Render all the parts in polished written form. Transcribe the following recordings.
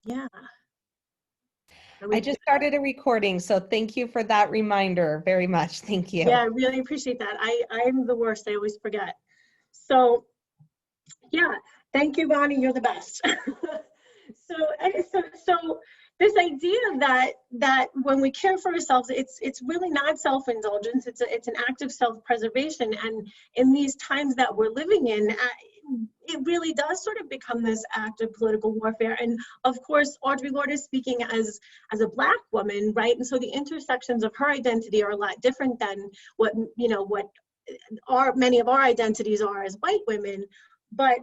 Yeah. I just started a recording, so thank you for that reminder very much. Thank you. Yeah, I really appreciate that. I'm the worst. I always forget. So yeah, thank you, Bonnie. You're the best. So this idea that when we care for ourselves, it's really not self-indulgence. It's an act of self-preservation. And in these times that we're living in, it really does sort of become this act of political warfare. And of course, Audre Lorde is speaking as a Black woman, right? And so the intersections of her identity are a lot different than what many of our identities are as white women. But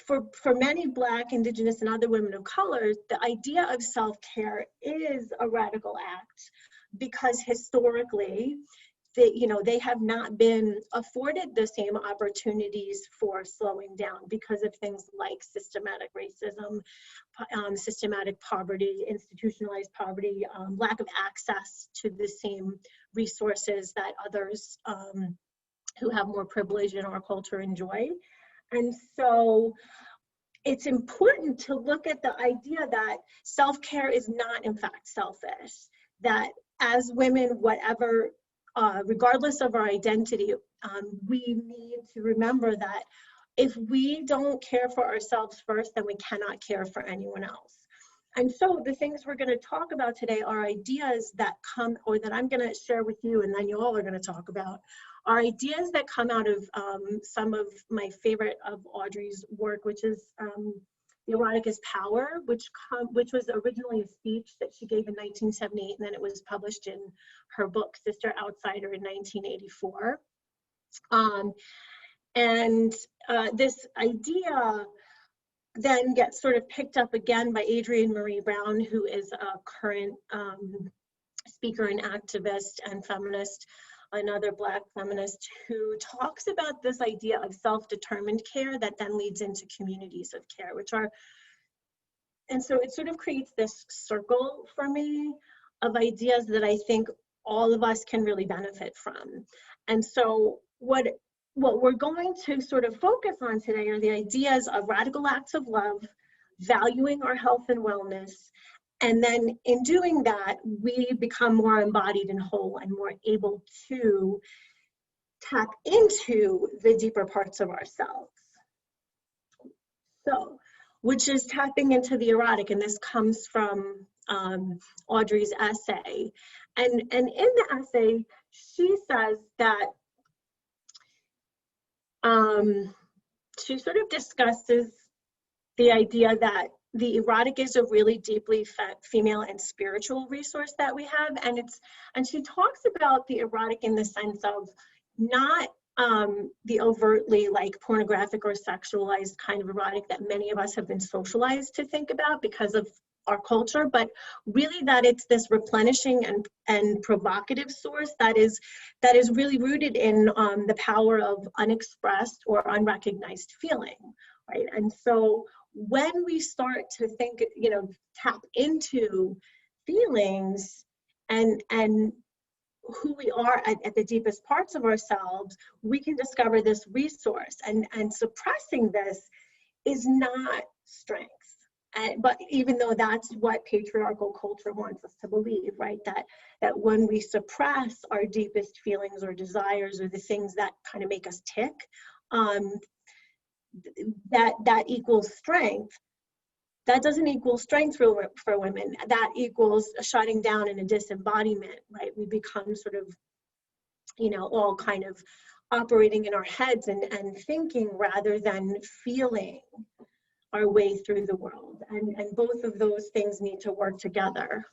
for many Black, Indigenous, and other women of color, the idea of self-care is a radical act, because historically, they have not been afforded the same opportunities for slowing down because of things like systematic racism, systematic poverty, institutionalized poverty, lack of access to the same resources that others who have more privilege in our culture enjoy. And so it's important to look at the idea that self-care is not in fact selfish, that as women, whatever, regardless of our identity, we need to remember that if we don't care for ourselves first, then we cannot care for anyone else. And so the things we're going to talk about today are ideas that come, or that I'm going to share with you, and then you all are going to talk about, are ideas that come out of some of my favorite of Audre's work, which is The Erotic is Power, which was originally a speech that she gave in 1978, and then it was published in her book, Sister Outsider, in 1984. This idea then gets sort of picked up again by Adrienne Marie Brown, who is a current speaker and activist and feminist, another Black feminist, who talks about this idea of self-determined care that then leads into communities of care, and so it sort of creates this circle for me of ideas that I think all of us can really benefit from. And so what we're going to sort of focus on today are the ideas of radical acts of love, valuing our health and wellness, and then in doing that, we become more embodied and whole and more able to tap into the deeper parts of ourselves. So, which is tapping into the erotic, and this comes from Audre's essay. And in the essay, she says that she sort of discusses the idea that the erotic is a really deeply female and spiritual resource that we have, and she talks about the erotic in the sense of not the overtly like pornographic or sexualized kind of erotic that many of us have been socialized to think about because of our culture, but really that it's this replenishing and provocative source that is really rooted in the power of unexpressed or unrecognized feeling, right? And so when we start to think, tap into feelings and who we are at the deepest parts of ourselves, we can discover this resource, and suppressing this is not strength. But even though that's what patriarchal culture wants us to believe, right? That when we suppress our deepest feelings or desires or the things that kind of make us tick, that equals strength. That doesn't equal strength for women. That equals a shutting down and a disembodiment, right? We become sort of, all kind of operating in our heads and thinking rather than feeling our way through the world, and both of those things need to work together.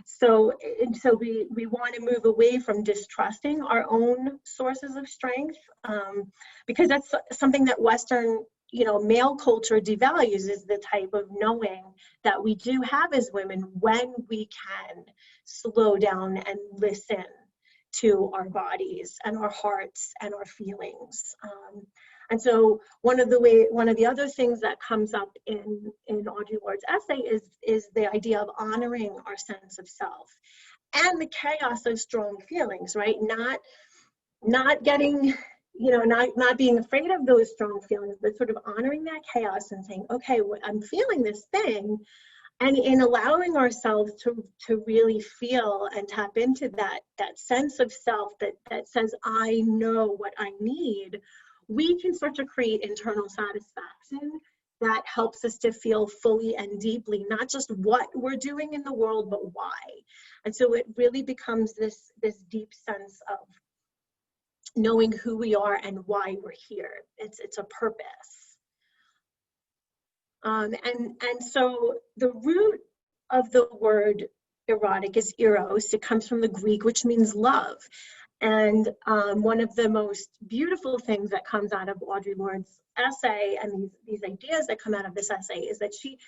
So we want to move away from distrusting our own sources of strength, because that's something that Western male culture devalues, is the type of knowing that we do have as women when we can slow down and listen to our bodies and our hearts and our feelings. And so one of the other things that comes up in Audre Lorde's essay is the idea of honoring our sense of self and the chaos of strong feelings, right? Not getting not being afraid of those strong feelings, but sort of honoring that chaos and saying, okay, I'm feeling this thing, and in allowing ourselves to really feel and tap into that sense of self that says, I know what I need, we can start to create internal satisfaction that helps us to feel fully and deeply, not just what we're doing in the world, but why. And so it really becomes this deep sense of knowing who we are and why we're here. It's a purpose. And so the root of the word erotic is eros. It comes from the Greek, which means love. And one of the most beautiful things that comes out of Audre Lorde's essay, and these ideas that come out of this essay, is that she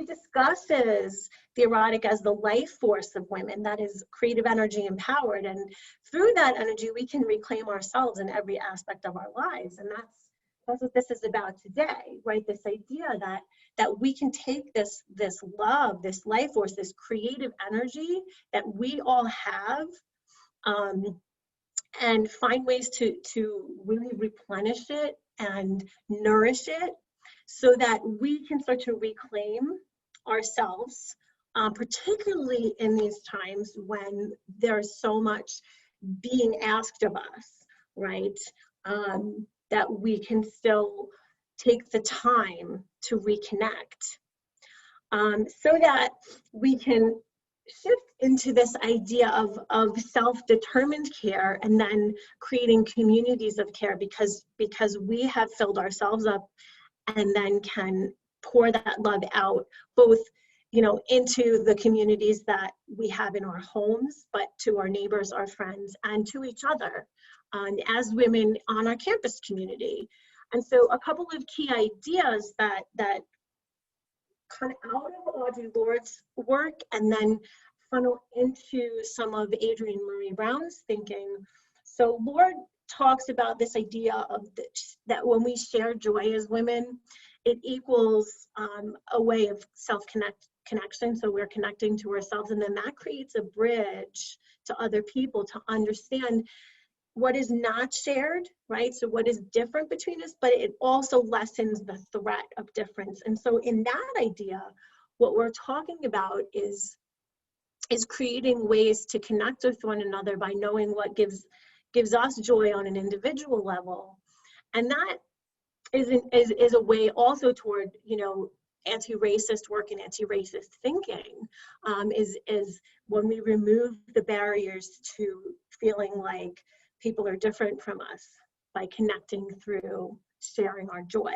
discusses the erotic as the life force of women, that is creative energy empowered. And through that energy, we can reclaim ourselves in every aspect of our lives. And that's what this is about today, right? This idea that we can take this love, this life force, this creative energy that we all have, and find ways to really replenish it and nourish it so that we can start to reclaim ourselves, particularly in these times when there's so much being asked of us, right? That we can still take the time to reconnect, so that we can shift into this idea of self-determined care, and then creating communities of care because we have filled ourselves up, and then can pour that love out, both into the communities that we have in our homes, but to our neighbors, our friends, and to each other, as women on our campus community. And so a couple of key ideas that come out of Audre Lorde's work and then funnel into some of Adrienne Marie Brown's thinking. So Lorde talks about this idea of that when we share joy as women, it equals a way of self-connection. So we're connecting to ourselves, and then that creates a bridge to other people to understand what is not shared, right? So what is different between us, but it also lessens the threat of difference. And so in that idea, what we're talking about is creating ways to connect with one another by knowing what gives us joy on an individual level. And that is a way also toward, anti-racist work and anti-racist thinking, is when we remove the barriers to feeling like people are different from us by connecting through sharing our joy.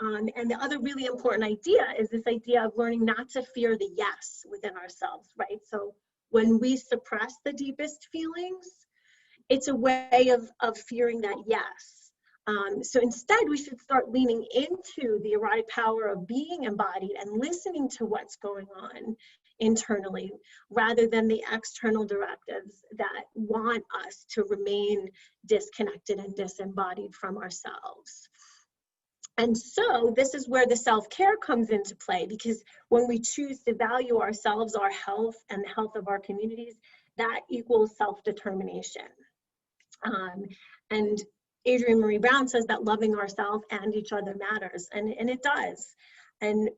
And the other really important idea is this idea of learning not to fear the yes within ourselves, right? So when we suppress the deepest feelings, it's a way of fearing that yes. So instead, we should start leaning into the erotic power of being embodied and listening to what's going on internally, rather than the external directives that want us to remain disconnected and disembodied from ourselves. And so this is where the self-care comes into play, because when we choose to value ourselves, our health, and the health of our communities, that equals self-determination. And Adrienne Marie Brown says that loving ourselves and each other matters, and it does. And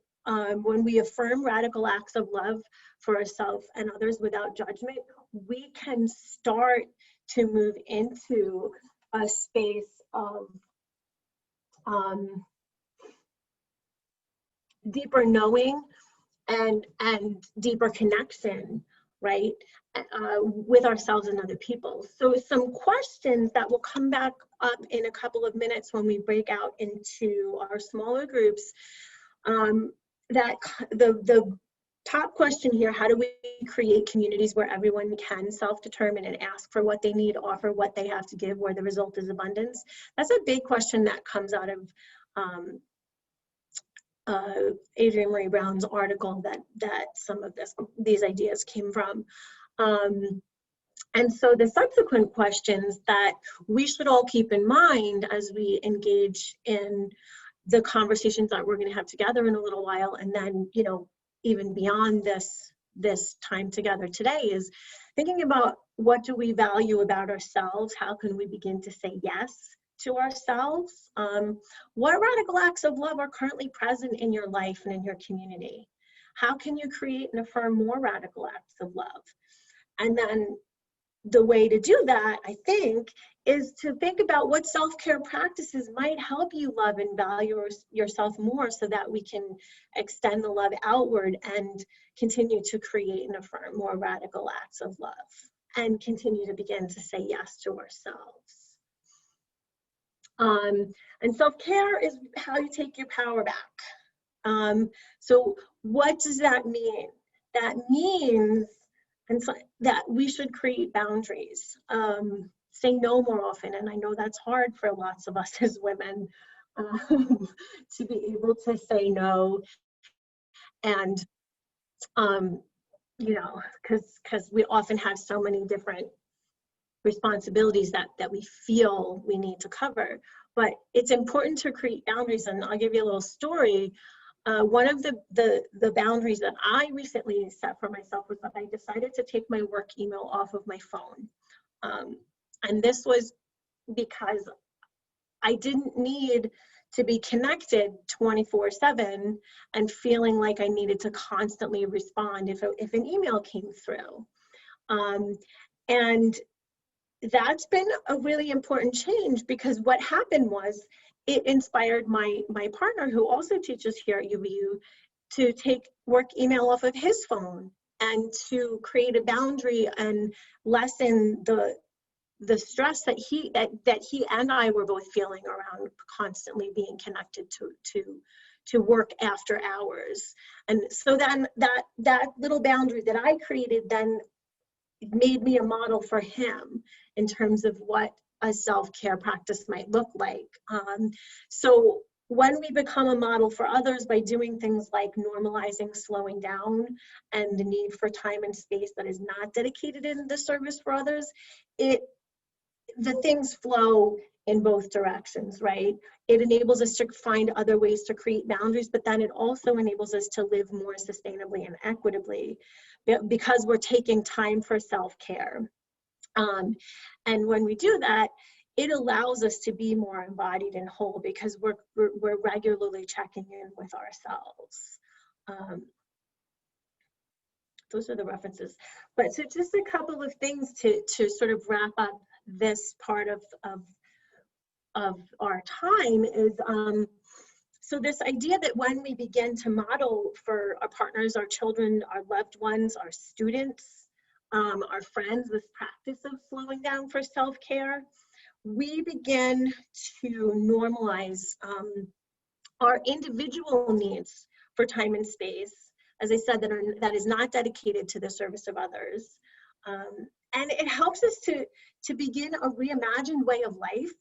when we affirm radical acts of love for ourselves and others without judgment, we can start to move into a space of deeper knowing and deeper connection, right, with ourselves and other people. So some questions that will come back up in a couple of minutes when we break out into our smaller groups. That the top question here: how do we create communities where everyone can self-determine and ask for what they need, offer what they have to give, where the result is abundance? That's a big question that comes out of Adrienne Marie Brown's article that some of these ideas came from. And so the subsequent questions that we should all keep in mind as we engage in the conversations that we're going to have together in a little while, and then, even beyond this time together today, is thinking about what do we value about ourselves? How can we begin to say yes to ourselves? What radical acts of love are currently present in your life and in your community? How can you create and affirm more radical acts of love? And then the way to do that, I think, is to think about what self-care practices might help you love and value yourself more, so that we can extend the love outward and continue to create and affirm more radical acts of love, and continue to begin to say yes to ourselves. And self-care is how you take your power back. So what does that mean? That means that we should create boundaries, say no more often. And I know that's hard for lots of us as women, to be able to say no. And, you know, because we often have so many different responsibilities that we feel we need to cover. But it's important to create boundaries. And I'll give you a little story. One of the boundaries that I recently set for myself was that I decided to take my work email off of my phone. And this was because I didn't need to be connected 24/7 and feeling like I needed to constantly respond if an email came through. And that's been a really important change, because what happened was it inspired my partner, who also teaches here at UVU, to take work email off of his phone and to create a boundary and lessen the stress that he and I were both feeling around constantly being connected to work after hours. And so then that little boundary that I created then made me a model for him in terms of what a self-care practice might look like. So when we become a model for others by doing things like normalizing slowing down and the need for time and space that is not dedicated in the service for others, the things flow in both directions, right? It enables us to find other ways to create boundaries, but then it also enables us to live more sustainably and equitably, because we're taking time for self-care. And when we do that, it allows us to be more embodied and whole, because we're regularly checking in with ourselves. Those are the references. But so just a couple of things to sort of wrap up this part of our time is, so this idea that when we begin to model for our partners, our children, our loved ones, our students, our friends, this practice of slowing down for self-care, we begin to normalize our individual needs for time and space, as I said, that is not dedicated to the service of others. And it helps us to begin a reimagined way of life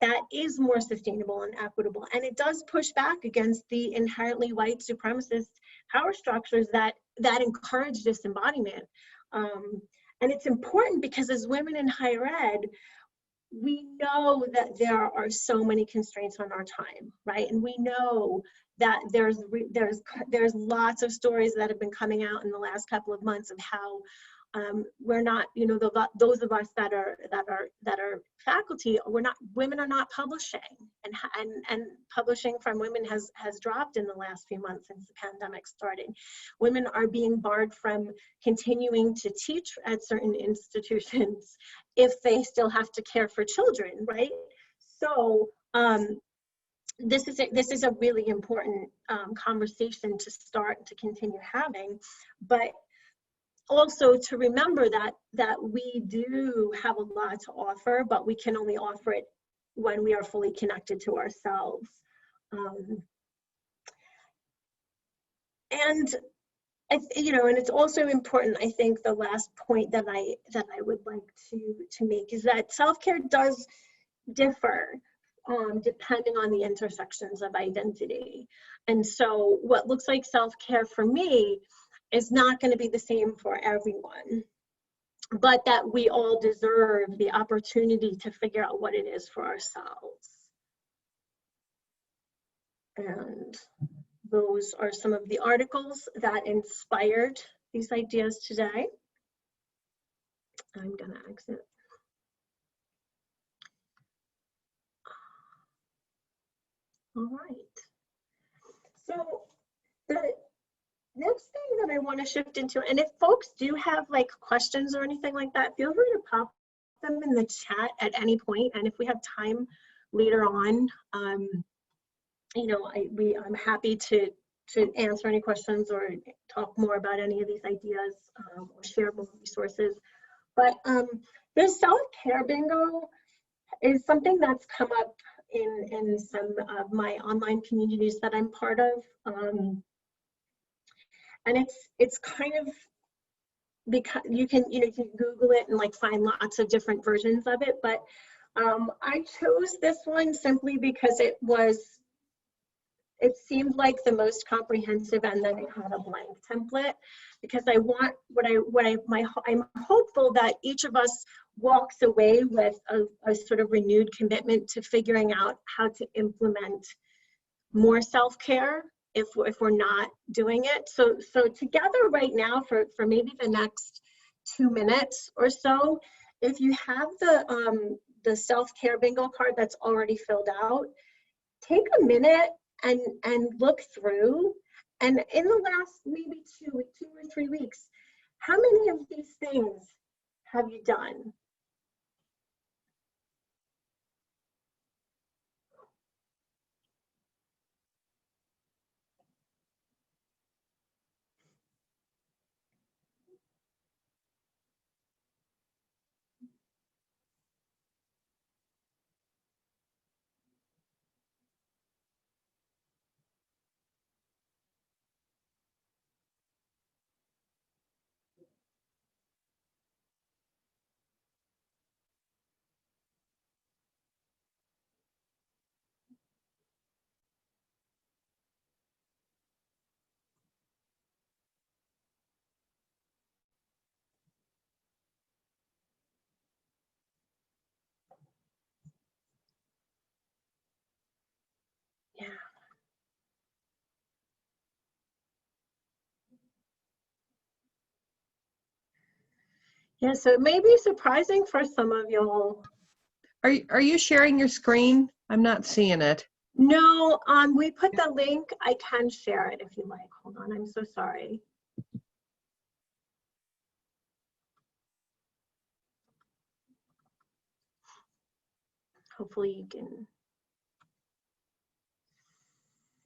that is more sustainable and equitable. And it does push back against the inherently white supremacist power structures that encourage disembodiment. And it's important because as women in higher ed, we know that there are so many constraints on our time, right? And we know that there's lots of stories that have been coming out in the last couple of months of how we're not, you know, those of us that are faculty, women are not publishing, and publishing from women has dropped in the last few months since the pandemic started. Women are being barred from continuing to teach at certain institutions if they still have to care for children, right? So this is a really important conversation to start to continue having, but also to remember that we do have a lot to offer, but we can only offer it when we are fully connected to ourselves. And and it's also important, I think, the last point that I would like to make is that self-care does differ depending on the intersections of identity. And so what looks like self-care for me is not going to be the same for everyone, but that we all deserve the opportunity to figure out what it is for ourselves. And those are some of the articles that inspired these ideas today. I'm gonna exit. All right. So the next thing that I want to shift into, and if folks do have like questions or anything like that, feel free to pop them in the chat at any point. And if we have time later on, you know, I'm happy to answer any questions or talk more about any of these ideas, or share more resources. But the self-care bingo is something that's come up in some of my online communities that I'm part of. And it's kind of, because you can Google it and like find lots of different versions of it, but I chose this one simply because it seemed like the most comprehensive, and then it had a blank template, because I want I'm hopeful that each of us walks away with a sort of renewed commitment to figuring out how to implement more self-care if we're not doing it. So together right now for maybe the next 2 minutes or so, if you have the self-care bingo card that's already filled out, take a minute and look through, and in the last maybe 2 or 3 weeks, how many of these things have you done? Yeah. Yeah, so it may be surprising for some of y'all. Are you sharing your screen? I'm not seeing it. No, we put the link. I can share it if you like. Hold on, I'm so sorry. Hopefully you can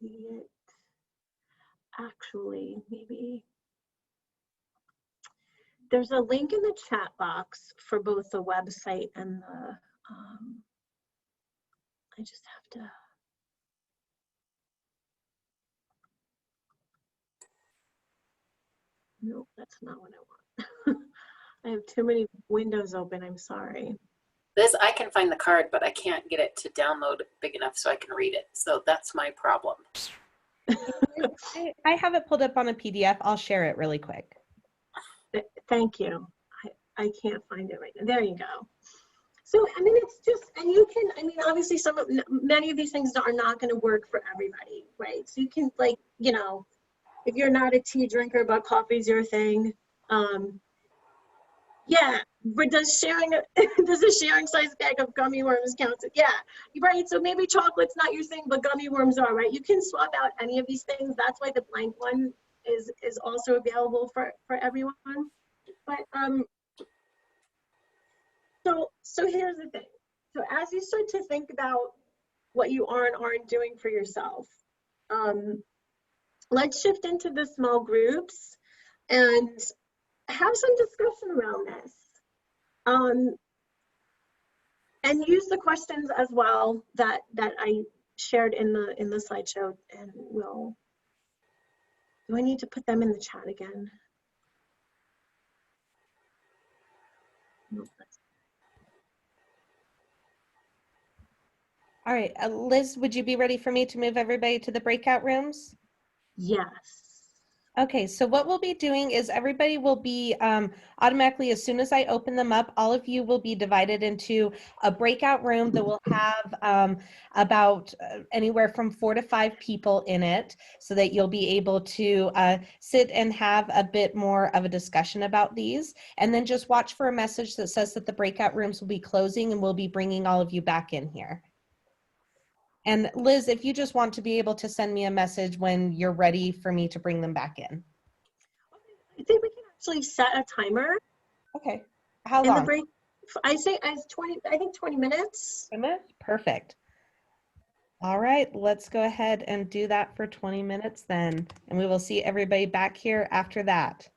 see it. Actually, maybe there's a link in the chat box for both the website and the, I just have to. Nope, that's not what I want. I have too many windows open, I'm sorry. Liz, I can find the card, but I can't get it to download big enough so I can read it. So that's my problem. I have it pulled up on a PDF. I'll share it really quick. Thank you. I can't find it right now. There you go. So, I mean, it's just, and you can, I mean, obviously many of these things are not going to work for everybody, right? So you can, like, you know, if you're not a tea drinker but coffee's your thing, yeah, but does a sharing size bag of gummy worms count? Yeah, right. So maybe chocolate's not your thing, but gummy worms are, right? You can swap out any of these things. That's why the blank one is also available for everyone. But so here's the thing. So as you start to think about what you are and aren't doing for yourself, let's shift into the small groups and have some discussion around this. And use the questions as well that I shared in the slideshow, and do I need to put them in the chat again? Nope. All right, Liz, would you be ready for me to move everybody to the breakout rooms? Yes. Okay, so what we'll be doing is everybody will be automatically, as soon as I open them up, all of you will be divided into a breakout room that will have about anywhere from 4 to 5 people in it, so that you'll be able to sit and have a bit more of a discussion about these. And then just watch for a message that says that the breakout rooms will be closing, and we'll be bringing all of you back in here. And Liz, if you just want to be able to send me a message when you're ready for me to bring them back in. I think we can actually set a timer. Okay. How In the long? break, I say as 20, I think 20 minutes. 20 minutes? Perfect. All right, let's go ahead and do that for 20 minutes then. And we will see everybody back here after that.